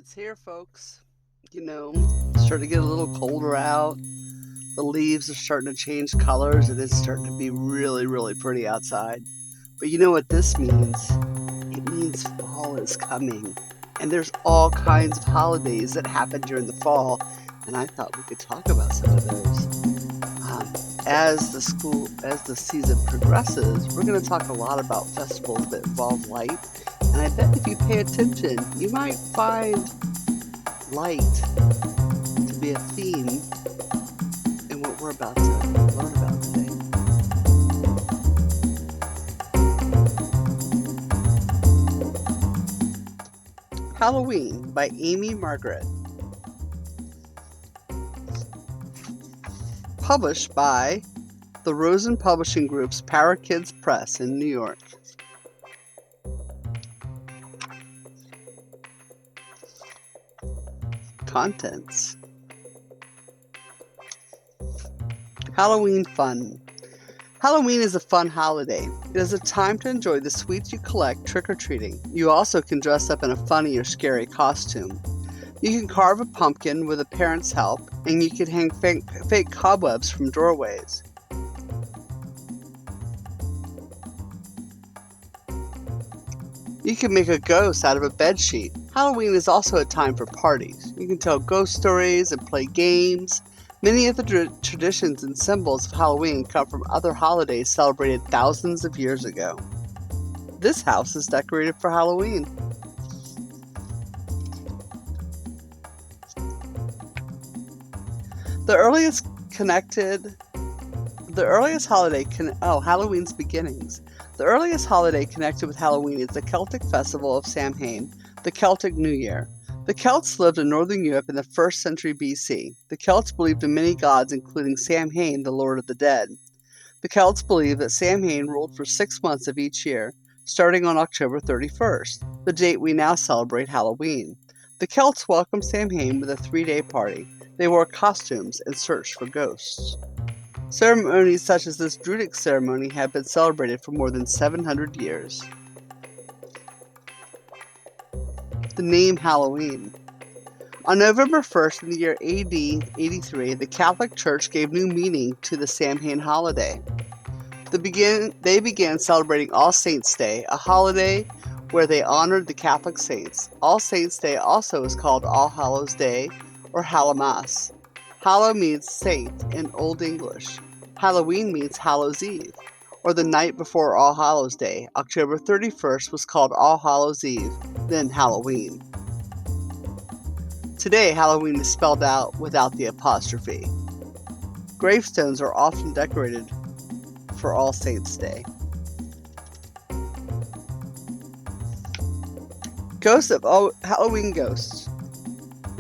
It's here, folks. Starting to get a little colder out. The leaves are starting to change colors, and it's starting to be really, really pretty outside. But you know what this means? It means fall is coming. And there's all kinds of holidays that happen during the fall, and I thought we could talk about some of those. Um, as the season progresses, we're going to talk a lot about festivals that involve light. And I bet if you pay attention, you might find light to be a theme in what we're about to learn about today. Halloween by Amy Margaret. Published by the Rosen Publishing Group's Power Kids Press in New York. Contents. Halloween fun. Halloween is a fun holiday. It is a time to enjoy the sweets you collect trick-or-treating. You also can dress up in a funny or scary costume. You can carve a pumpkin with a parent's help, and you can hang fake cobwebs from doorways. You can make a ghost out of a bedsheet. Halloween is also a time for parties. You can tell ghost stories and play games. Many of the traditions and symbols of Halloween come from other holidays celebrated thousands of years ago. This house is decorated for Halloween. Halloween's beginnings. The earliest holiday connected with Halloween is the Celtic festival of Samhain, the Celtic New Year. The Celts lived in northern Europe in the 1st century BC. The Celts believed in many gods, including Samhain, the Lord of the Dead. The Celts believed that Samhain ruled for 6 months of each year, starting on October 31st, the date we now celebrate Halloween. The Celts welcomed Samhain with a 3-day party. They wore costumes and searched for ghosts. Ceremonies such as this Druidic ceremony have been celebrated for more than 700 years. The name Halloween. On November 1st in the year AD 83, the Catholic Church gave new meaning to the Samhain holiday. They began celebrating All Saints' Day, a holiday where they honored the Catholic saints. All Saints' Day also is called All Hallows' Day or Hallowmas. Hallow means saint in Old English. Halloween means Hallows' Eve, or the night before All Hallows' Day. October 31st was called All Hallows' Eve, then Halloween. Today, Halloween is spelled out without the apostrophe. Gravestones are often decorated for All Saints' Day. Halloween ghosts.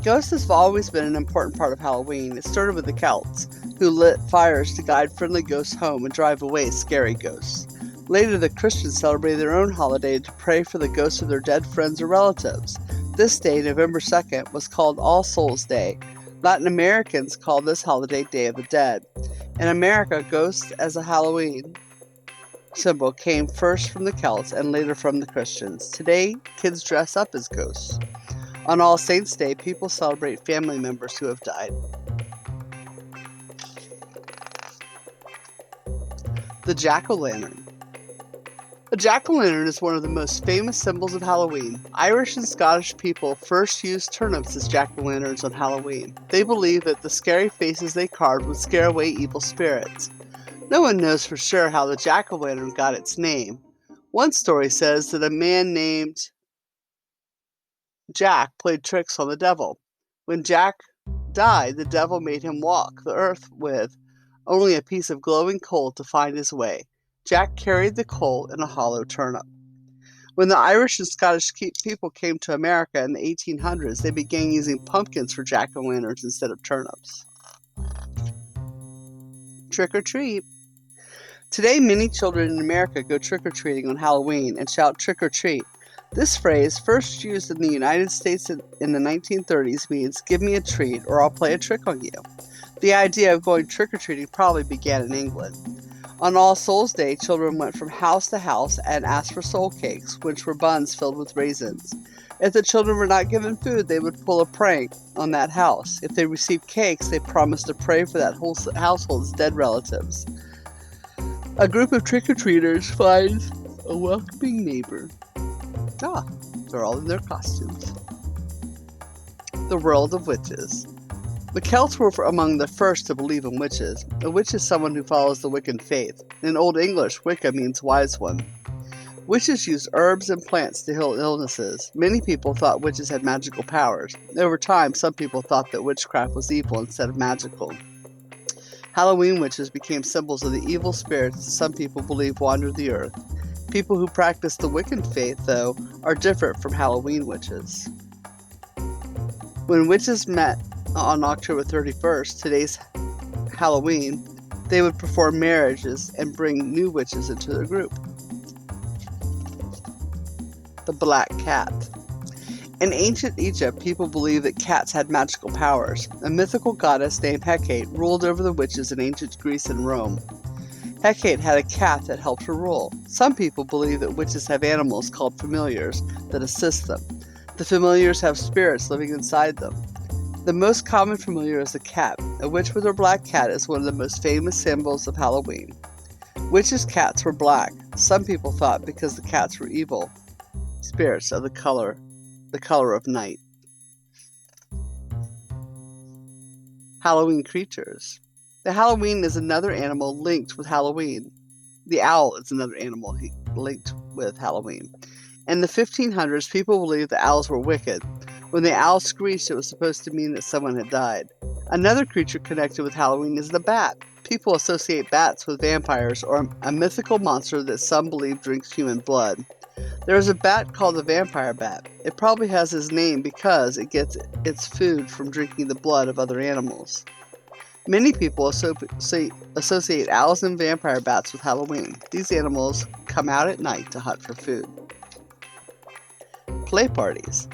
Ghosts have always been an important part of Halloween. It started with the Celts, who lit fires to guide friendly ghosts home and drive away scary ghosts. Later, the Christians celebrated their own holiday to pray for the ghosts of their dead friends or relatives. This day, November 2nd, was called All Souls' Day. Latin Americans call this holiday Day of the Dead. In America, ghosts as a Halloween symbol came first from the Celts and later from the Christians. Today, kids dress up as ghosts. On All Saints' Day, people celebrate family members who have died. The Jack-o'-lantern. A jack-o'-lantern is one of the most famous symbols of Halloween. Irish and Scottish people first used turnips as jack-o'-lanterns on Halloween. They believed that the scary faces they carved would scare away evil spirits. No one knows for sure how the jack-o'-lantern got its name. One story says that a man named Jack played tricks on the devil. When Jack died, the devil made him walk the earth with only a piece of glowing coal to find his way. Jack carried the coal in a hollow turnip. When the Irish and Scottish people came to America in the 1800s, they began using pumpkins for jack-o'-lanterns instead of turnips. Trick or treat. Today, many children in America go trick-or-treating on Halloween and shout trick or treat. This phrase, first used in the United States in the 1930s, means give me a treat or I'll play a trick on you. The idea of going trick-or-treating probably began in England. On All Souls' Day, children went from house to house and asked for soul cakes, which were buns filled with raisins. If the children were not given food, they would pull a prank on that house. If they received cakes, they promised to pray for that whole household's dead relatives. A group of trick-or-treaters finds a welcoming neighbor. Ah, they're all in their costumes. The world of witches. The Celts were among the first to believe in witches. A witch is someone who follows the Wiccan faith. In Old English, Wicca means wise one. Witches used herbs and plants to heal illnesses. Many people thought witches had magical powers. Over time, some people thought that witchcraft was evil instead of magical. Halloween witches became symbols of the evil spirits that some people believe wander the earth. People who practice the Wiccan faith, though, are different from Halloween witches. When witches met on October 31st, today's Halloween, they would perform marriages and bring new witches into their group. The Black Cat. In ancient Egypt, people believed that cats had magical powers. A mythical goddess named Hecate ruled over the witches in ancient Greece and Rome. Hecate had a cat that helped her rule. Some people believe that witches have animals called familiars that assist them. The familiars have spirits living inside them. The most common familiar is a cat. A witch with her black cat is one of the most famous symbols of Halloween. Witches' cats were black. Some people thought because the cats were evil spirits of the color of night. Halloween creatures. The Halloween is another animal linked with Halloween. The owl is another animal linked with Halloween. In the 1500s, people believed the owls were wicked. When the owl screeched, it was supposed to mean that someone had died. Another creature connected with Halloween is the bat. People associate bats with vampires or a mythical monster that some believe drinks human blood. There is a bat called the vampire bat. It probably has its name because it gets its food from drinking the blood of other animals. Many people associate owls and vampire bats with Halloween. These animals come out at night to hunt for food. Play parties.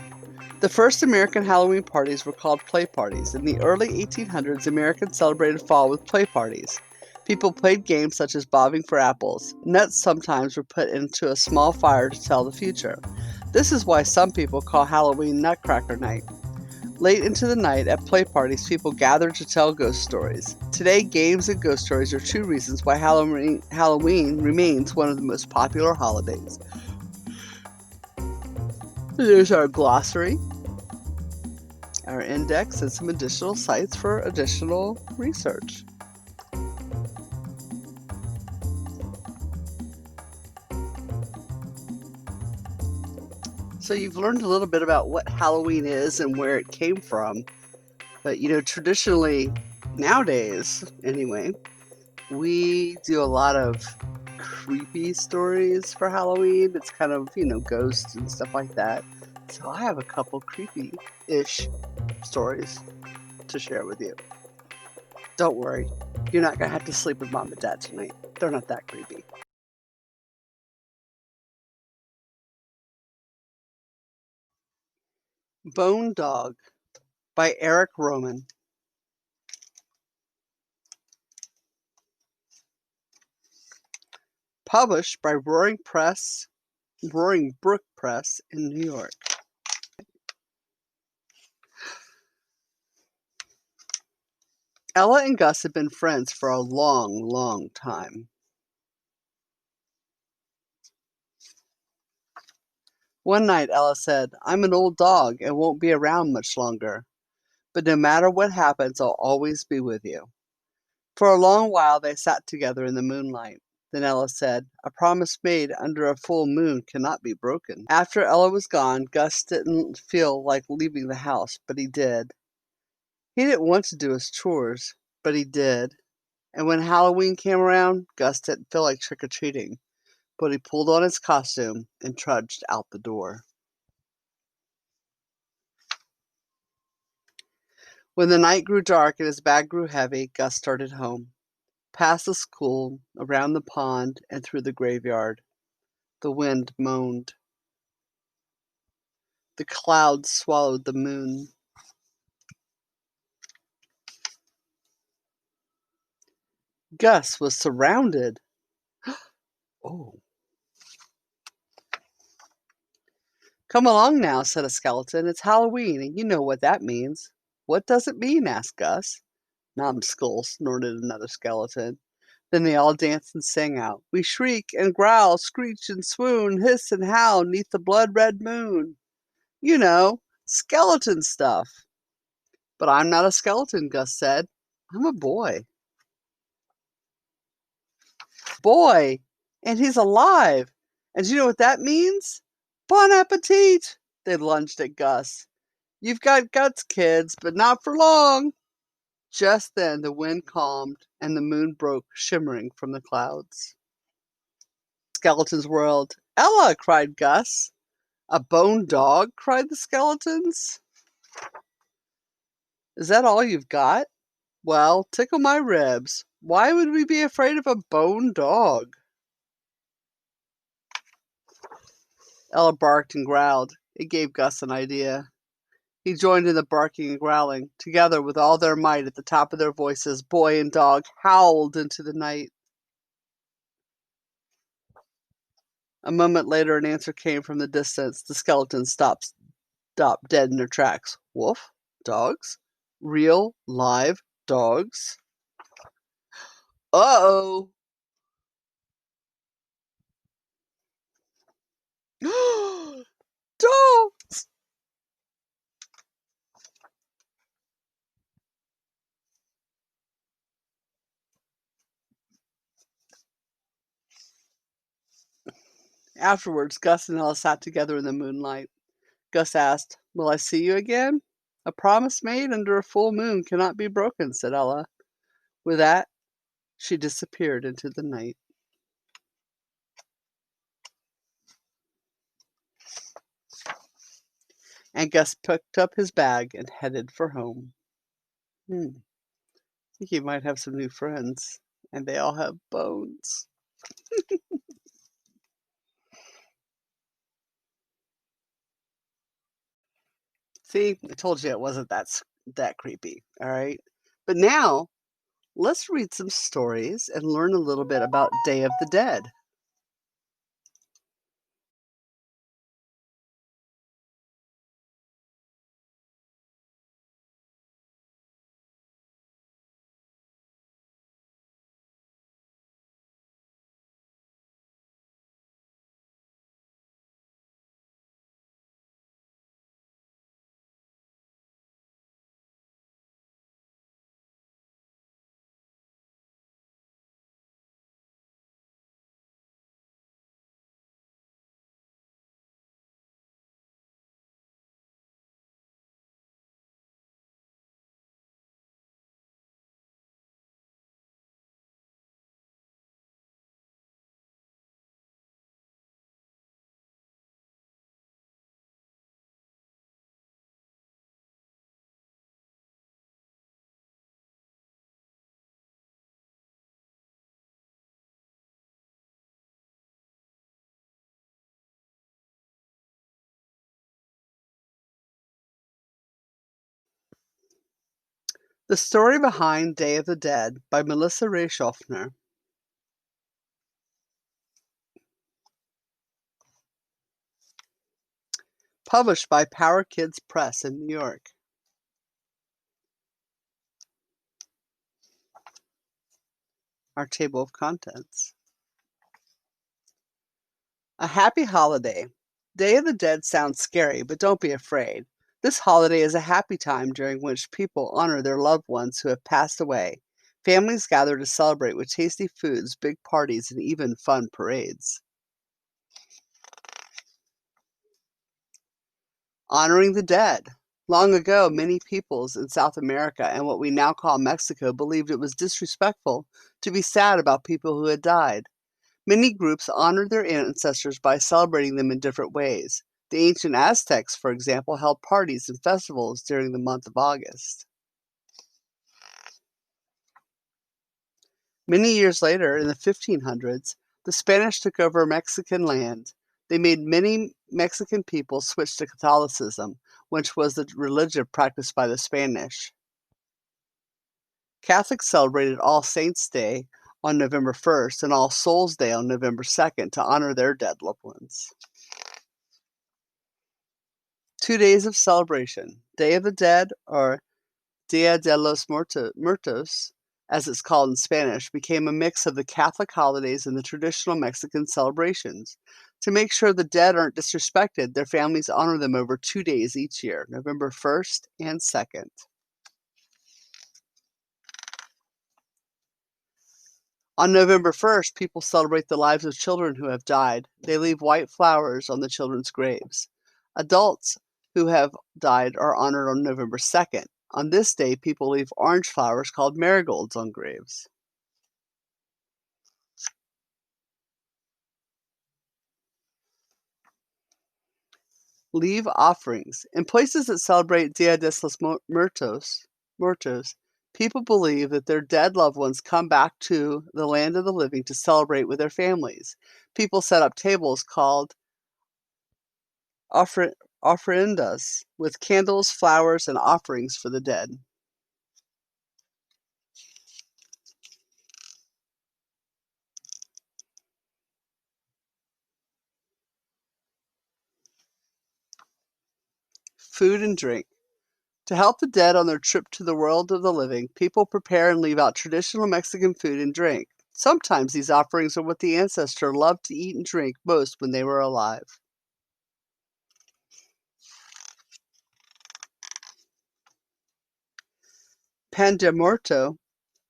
The first American Halloween parties were called play parties. In the early 1800s, Americans celebrated fall with play parties. People played games such as bobbing for apples. Nuts sometimes were put into a small fire to tell the future. This is why some people call Halloween Nutcracker Night. Late into the night, at play parties, people gathered to tell ghost stories. Today, games and ghost stories are two reasons why Halloween remains one of the most popular holidays. There's our glossary, our index, and some additional sites for additional research. So you've learned a little bit about what Halloween is and where it came from. But, traditionally, nowadays, anyway, we do a lot of creepy stories for Halloween. It's kind of, ghosts and stuff like that. So I have a couple creepy-ish stories to share with you. Don't worry, you're not going to have to sleep with Mom and Dad tonight. They're not that creepy. Bone Dog by Eric Roman. Published by Roaring Brook Press in New York. Ella and Gus had been friends for a long, long time. One night, Ella said, "I'm an old dog and won't be around much longer. But no matter what happens, I'll always be with you." For a long while, they sat together in the moonlight. Then Ella said, "A promise made under a full moon cannot be broken." After Ella was gone, Gus didn't feel like leaving the house, but he did. He didn't want to do his chores, but he did. And when Halloween came around, Gus didn't feel like trick-or-treating, but he pulled on his costume and trudged out the door. When the night grew dark and his bag grew heavy, Gus started home. Past the school, around the pond, and through the graveyard. The wind moaned. The clouds swallowed the moon. Gus was surrounded. Oh. Come along now, said a skeleton. It's Halloween, and you know what that means. What does it mean? Asked Gus. Numbskull, snorted another skeleton. Then they all danced and sang out. We shriek and growl, screech and swoon, hiss and howl neath the blood-red moon. You know, skeleton stuff. But I'm not a skeleton, Gus said. I'm a boy. Boy! And he's alive! And do you know what that means? Bon appetit! They lunged at Gus. You've got guts, kids, but not for long. Just then the wind calmed and the moon broke shimmering from the clouds. Skeletons whirled. Ella! Cried Gus. A bone dog? Cried the skeletons. Is that all you've got? Well, tickle my ribs. Why would we be afraid of a bone dog? Ella barked and growled. It gave Gus an idea. He joined in the barking and growling. Together, with all their might, at the top of their voices, boy and dog howled into the night. A moment later, an answer came from the distance. The skeletons stopped dead in their tracks. Wolf? Dogs? Real, live dogs? Uh-oh! Dogs! Afterwards, Gus and Ella sat together in the moonlight. Gus asked, Will I see you again? A promise made under a full moon cannot be broken, said Ella. With that, she disappeared into the night. And Gus picked up his bag and headed for home. I think he might have some new friends, and they all have bones. See, I told you it wasn't that creepy, all right? But now, let's read some stories and learn a little bit about Day of the Dead. The Story Behind Day of the Dead by Melissa Ray Schaffner. Published by Power Kids Press in New York. Our table of contents. A happy holiday. Day of the Dead sounds scary, but don't be afraid. This holiday is a happy time during which people honor their loved ones who have passed away. Families gather to celebrate with tasty foods, big parties, and even fun parades. Honoring the dead. Long ago, many peoples in South America and what we now call Mexico believed it was disrespectful to be sad about people who had died. Many groups honored their ancestors by celebrating them in different ways. The ancient Aztecs, for example, held parties and festivals during the month of August. Many years later, in the 1500s, the Spanish took over Mexican land. They made many Mexican people switch to Catholicism, which was the religion practiced by the Spanish. Catholics celebrated All Saints' Day on November 1st and All Souls' Day on November 2nd to honor their dead loved ones. 2 days of celebration. Day of the Dead, or Dia de los Muertos, as it's called in Spanish, became a mix of the Catholic holidays and the traditional Mexican celebrations. To make sure the dead aren't disrespected, their families honor them over 2 days each year, November 1st and 2nd. On November 1st, people celebrate the lives of children who have died. They leave white flowers on the children's graves. Adults who have died are honored on November 2nd. On this day, people leave orange flowers called marigolds on graves. Leave offerings. In places that celebrate Dia de los Muertos, people believe that their dead loved ones come back to the land of the living to celebrate with their families. People set up tables called ofrendas with candles, flowers, and offerings for the dead. Food and drink. To help the dead on their trip to the world of the living, people prepare and leave out traditional Mexican food and drink. Sometimes these offerings are what the ancestor loved to eat and drink most when they were alive. Pan de Muerto,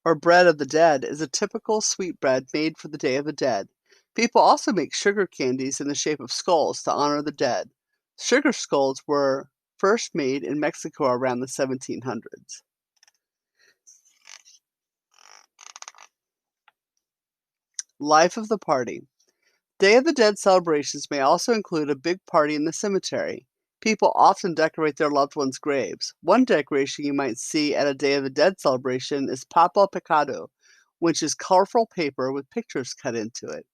or bread of the dead, is a typical sweetbread made for the Day of the Dead. People also make sugar candies in the shape of skulls to honor the dead. Sugar skulls were first made in Mexico around the 1700s. Life of the party. Day of the Dead celebrations may also include a big party in the cemetery. People often decorate their loved ones' graves. One decoration you might see at a Day of the Dead celebration is papel picado, which is colorful paper with pictures cut into it.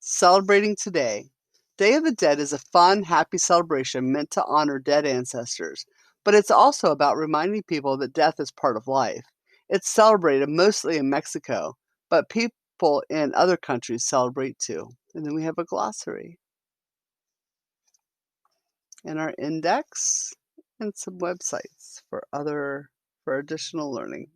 Celebrating today. Day of the Dead is a fun, happy celebration meant to honor dead ancestors, but it's also about reminding people that death is part of life. It's celebrated mostly in Mexico, but people in other countries celebrate too. And then we have a glossary and our index and some websites for additional learning.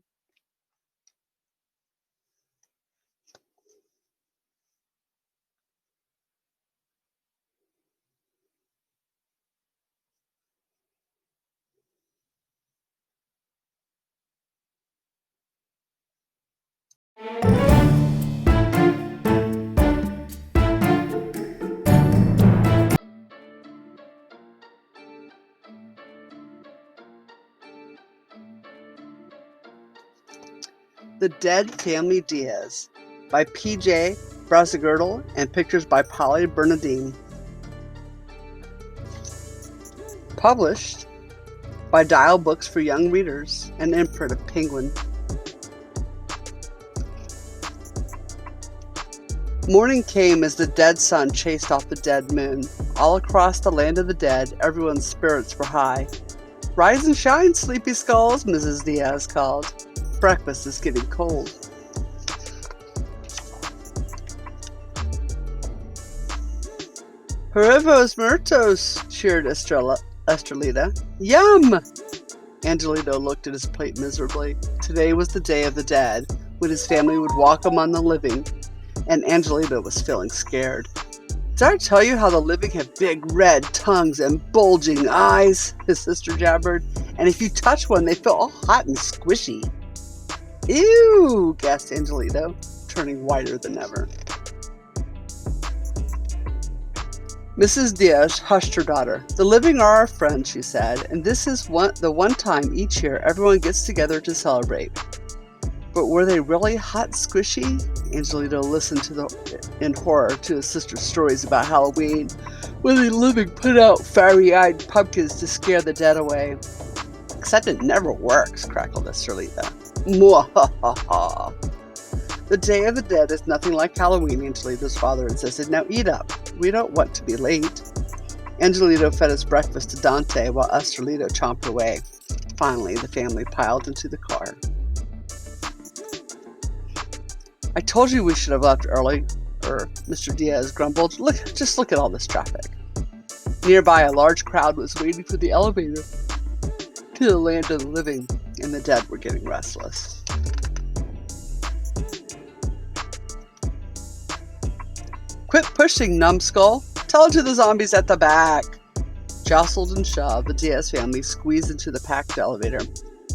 The Dead Family Diaz by P.J. Brazagirdle and pictures by Polly Bernardine. Published by Dial Books for Young Readers, an imprint of Penguin. Morning came as the dead sun chased off the dead moon. All across the land of the dead, everyone's spirits were high. Rise and shine, sleepy skulls, Mrs. Diaz called. Breakfast is getting cold. Huevos muertos, cheered Estrelita. Yum! Angelito looked at his plate miserably. Today was the Day of the Dead, when his family would walk among the living, and Angelito was feeling scared. Did I tell you how the living have big red tongues and bulging eyes? His sister jabbered. And if you touch one, they feel all hot and squishy. Ew, gasped Angelito, turning whiter than ever. Mrs. Diaz hushed her daughter. The living are our friends, she said, and this is the one time each year everyone gets together to celebrate. But were they really hot and squishy? Angelito listened in horror to his sister's stories about Halloween, when the living put out fiery-eyed pumpkins to scare the dead away. Except it never works, crackled Estrelita. Mwahaha. The Day of the Dead is nothing like Halloween, Angelito's father insisted. Now eat up. We don't want to be late. Angelito fed his breakfast to Dante while Estrelito chomped away. Finally, the family piled into the car. I told you we should have left early, Mr. Diaz grumbled. Just look at all this traffic. Nearby, a large crowd was waiting for the elevator to the land of the living, and the dead were getting restless. Quit pushing, numbskull! Tell it to the zombies at the back! Jostled and shoved, the Diaz family squeezed into the packed elevator.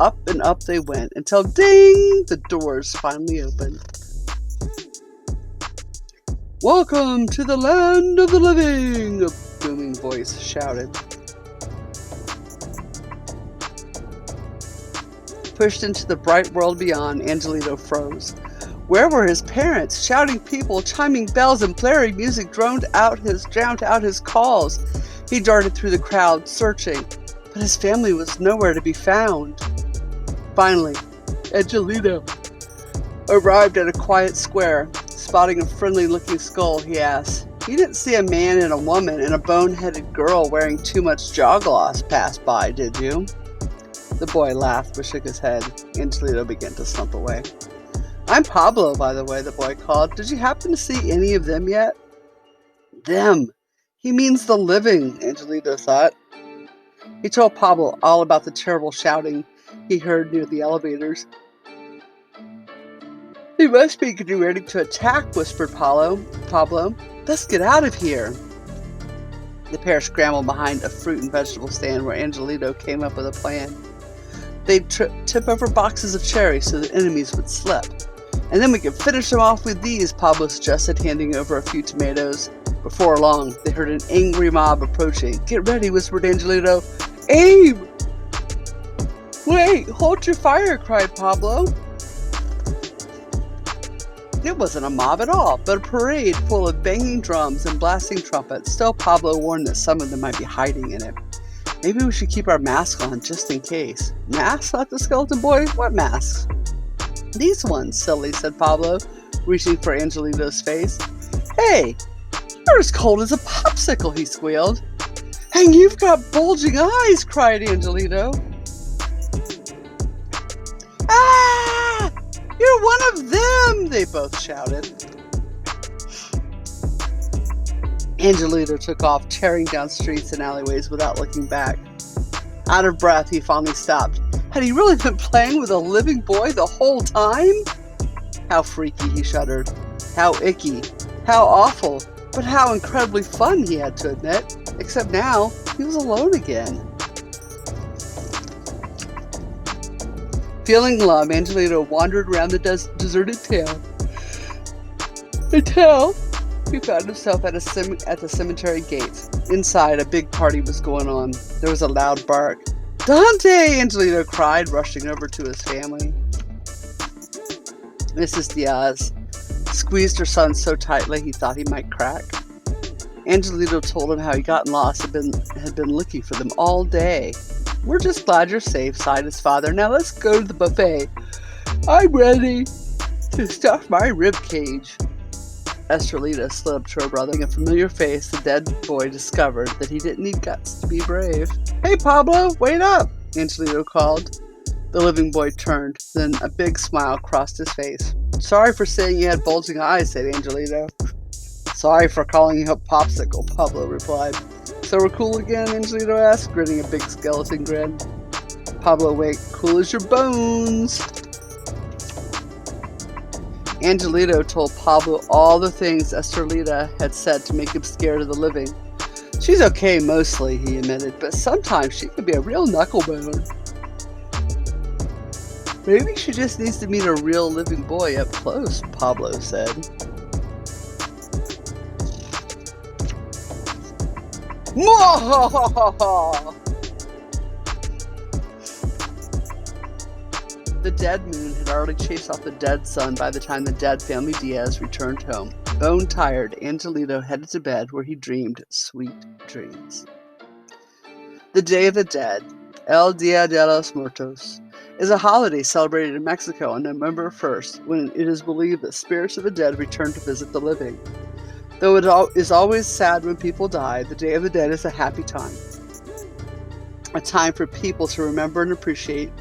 Up and up they went, until ding! The doors finally opened. Welcome to the land of the living! A booming voice shouted. Pushed into the bright world beyond, Angelito froze. Where were his parents? Shouting people, chiming bells, and blaring music drowned out his calls. He darted through the crowd, searching, but his family was nowhere to be found. Finally, Angelito arrived at a quiet square. Spotting a friendly-looking skull, he asked, "You didn't see a man and a woman and a bone-headed girl wearing too much jaw gloss pass by, did you?" The boy laughed but shook his head. Angelito began to slump away. "I'm Pablo, by the way," the boy called. "Did you happen to see any of them yet?" Them! He means the living, Angelito thought. He told Pablo all about the terrible shouting he heard near the elevators. "They must be getting ready to attack," whispered Pablo. "Let's get out of here." The pair scrambled behind a fruit and vegetable stand where Angelito came up with a plan. They'd tip over boxes of cherries so the enemies would slip. "And then we could finish them off with these," Pablo suggested, handing over a few tomatoes. Before long, they heard an angry mob approaching. "Get ready," whispered Angelito. "Aim!" "Wait, hold your fire," cried Pablo. It wasn't a mob at all, but a parade full of banging drums and blasting trumpets. Still, Pablo warned that some of them might be hiding in it. "Maybe we should keep our masks on just in case." "Masks?" thought the skeleton boy. "What masks?" "These ones, silly," said Pablo, reaching for Angelito's face. "Hey, you're as cold as a popsicle," he squealed. "And you've got bulging eyes," cried Angelito. "Ah! You're one of them!" they both shouted. Angelito took off, tearing down streets and alleyways without looking back. Out of breath, he finally stopped. Had he really been playing with a living boy the whole time? How freaky, he shuddered. How icky. How awful. But how incredibly fun, he had to admit. Except now, he was alone again. Feeling glum, Angelito wandered around the deserted town until he found himself at the cemetery gates. Inside, a big party was going on. There was a loud bark. "Dante!" Angelito cried, rushing over to his family. Mrs. Diaz squeezed her son so tightly he thought he might crack. Angelito told him how he got lost and had been looking for them all day. "We're just glad you're safe," sighed his father. "Now let's go to the buffet. I'm ready to stuff my rib cage." Estrelita slid up to her brother. In a familiar face, the dead boy discovered that he didn't need guts to be brave. "Hey, Pablo, wait up!" Angelito called. The living boy turned, then a big smile crossed his face. "Sorry for saying you had bulging eyes," said Angelito. "Sorry for calling you a popsicle," Pablo replied. "So we're cool again?" Angelito asked, grinning a big skeleton grin. Pablo winked. "Cool as your bones." Angelito told Pablo all the things Estrelita had said to make him scared of the living. "She's okay mostly," he admitted, "but sometimes she can be a real knucklebone." "Maybe she just needs to meet a real living boy up close," Pablo said. Mwahahaha! The dead moon had already chased off the dead sun by the time the dead family Diaz returned home. Bone-tired, Angelito headed to bed where he dreamed sweet dreams. The Day of the Dead, El Dia de los Muertos, is a holiday celebrated in Mexico on November 1st, when it is believed that spirits of the dead return to visit the living. Though it is always sad when people die, the Day of the Dead is a happy time. A time for people to remember and appreciate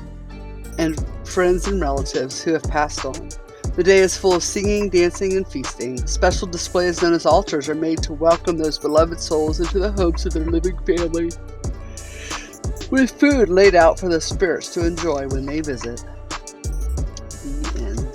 and friends and relatives who have passed on. The day is full of singing, dancing, and feasting. Special displays known as altars are made to welcome those beloved souls into the homes of their living family, with food laid out for the spirits to enjoy when they visit. The end.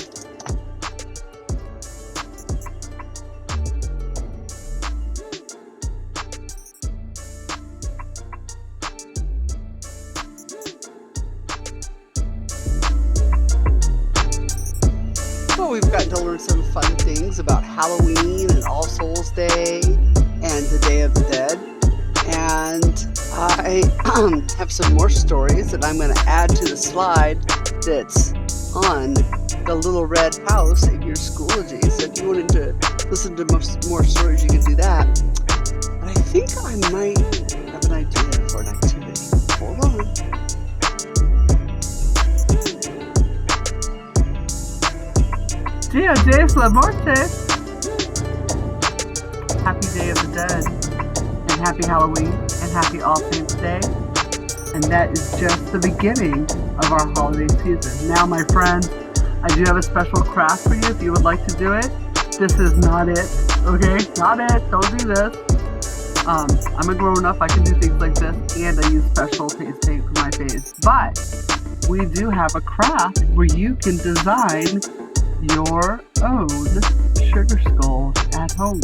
Well, we've gotten to learn some fun things about Halloween and All Souls Day and the Day of the Dead. And I have some more stories that I'm going to add to the slide that's on the little red house in your Schoology. So if you wanted to listen to more stories, you can do that. But I think I might have an idea for an activity. Hold on. Dia de la Muerte. Happy Day of the Dead, and happy Halloween, and happy All Saints Day. And that is just the beginning of our holiday season. Now, my friends, I do have a special craft for you if you would like to do it. This is not it, okay? Not it. Don't do this. I'm a grown-up. I can do things like this, and I use special face paint for my face. But we do have a craft where you can design your own sugar skull at home,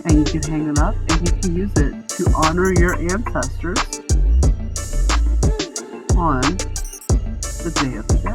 and you can hang it up and you can use it to honor your ancestors on the Day of the Dead.